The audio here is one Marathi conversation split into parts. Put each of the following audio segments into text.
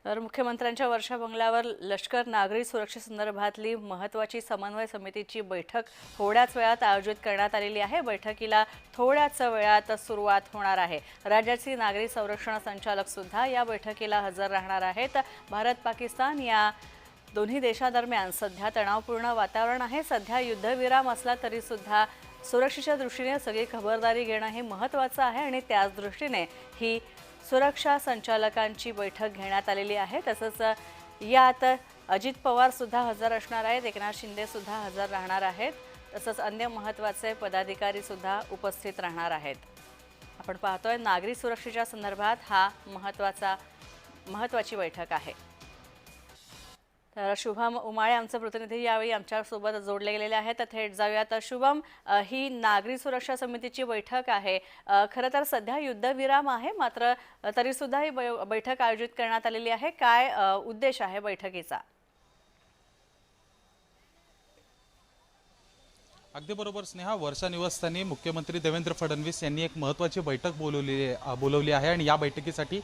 तर मुख्यमंत्र्यांच्या वर्षा बंगल्यावर लष्कर नागरी सुरक्षेसंदर्भातली महत्त्वाची समन्वय समितीची बैठक थोड्याच वेळात आयोजित करण्यात आलेली आहे। बैठकीला थोड्याच वेळात सुरुवात होणार आहे। राज्याचे नागरी संरक्षण संचालक सुद्धा या बैठकीला हजर राहणार आहेत। भारत पाकिस्तान या दोन्ही देशांदरम्यान सध्या तणावपूर्ण वातावरण आहे। सध्या युद्धविराम असला तरी सुद्धा सुरक्षेच्या दृष्टीने सगळी खबरदारी घेणं हे महत्त्वाचं आहे आणि त्याच दृष्टीने ही सुरक्षा संचालकांची बैठक घेण्यात आलेली आहे। तसंच यात अजित पवार सुद्धा हजर असणार आहेत, एकनाथ शिंदे सुद्धा हजर राहणार आहेत, तसंच अन्य महत्त्वाचे पदाधिकारी सुद्धा उपस्थित राहणार आहेत। आपण पाहतोय नागरी सुरक्षेच्या संदर्भात हा महत्त्वाची बैठक आहे। तर शुभम उमाळे आमचे प्रतिनिधी यावेळी आमच्यासोबत जोडले गेलेले आहेत। थेट जाऊयात शुभम, ही नागरी सुरक्षा समितीची बैठक आहे। खरं तर सध्या युद्धविराम आहे, मात्र तरी सुद्धा ही बैठक आयोजित करण्यात आलेली आहे। काय उद्देश आहे बैठकीचा? अगदी बरोबर स्नेहा, वर्षा निवासस्थानी मुख्यमंत्री देवेंद्र फडणवीस यांनी एक महत्त्वाची बैठक बोलवली आहे आणि या बैठकीसाठी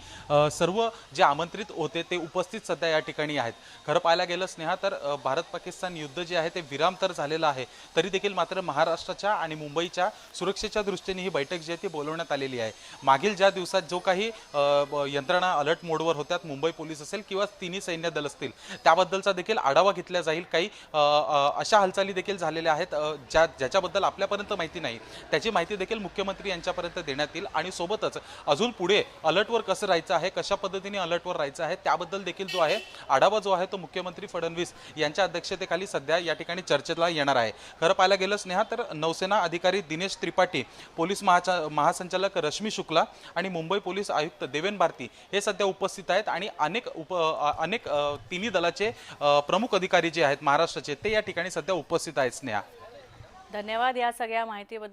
सर्व जे आमंत्रित होते ते उपस्थित सध्या या ठिकाणी आहेत। खरं पाहायला गेलं स्नेहा तर भारत पाकिस्तान युद्ध जे आहे ते विराम तर झालेलं आहे, तरी देखील मात्र महाराष्ट्राच्या आणि मुंबईच्या सुरक्षेच्या दृष्टीने ही बैठक जी आहे ती बोलवण्यात आलेली आहे। मागील ज्या दिवसात जो काही यंत्रणा अलर्ट मोडवर होत्यात, मुंबई पोलीस असेल किंवा तिन्ही सैन्य दल असतील, त्याबद्दलचा देखील आढावा घेतला जाईल। काही अशा हालचाली देखील झालेल्या आहेत ज्याच्याबद्दल आपल्यापर्यंत माहिती नाही, त्याची माहिती देखील मुख्यमंत्री यांच्यापर्यंत देण्यात येईल आणि सोबतच अजून पुढे अलर्टवर कसं राहायचं आहे, कशा पद्धतीने अलर्टवर राहायचं आहे त्याबद्दल देखील जो आहे आढावा जो आहे तो मुख्यमंत्री फडणवीस यांच्या अध्यक्षतेखाली सध्या या ठिकाणी चर्चेला येणार आहे। खरं पाहायला गेलं स्नेहा तर नौसेना अधिकारी दिनेश त्रिपाठी, पोलीस महासंचालक रश्मी शुक्ला आणि मुंबई पोलीस आयुक्त देवेन भारती हे सध्या उपस्थित आहेत आणि अनेक तिन्ही दलाचे प्रमुख अधिकारी जे आहेत महाराष्ट्राचे ते या ठिकाणी सध्या उपस्थित आहेत। स्नेहा, धन्यवाद या सगळ्या माहितीबद्दल।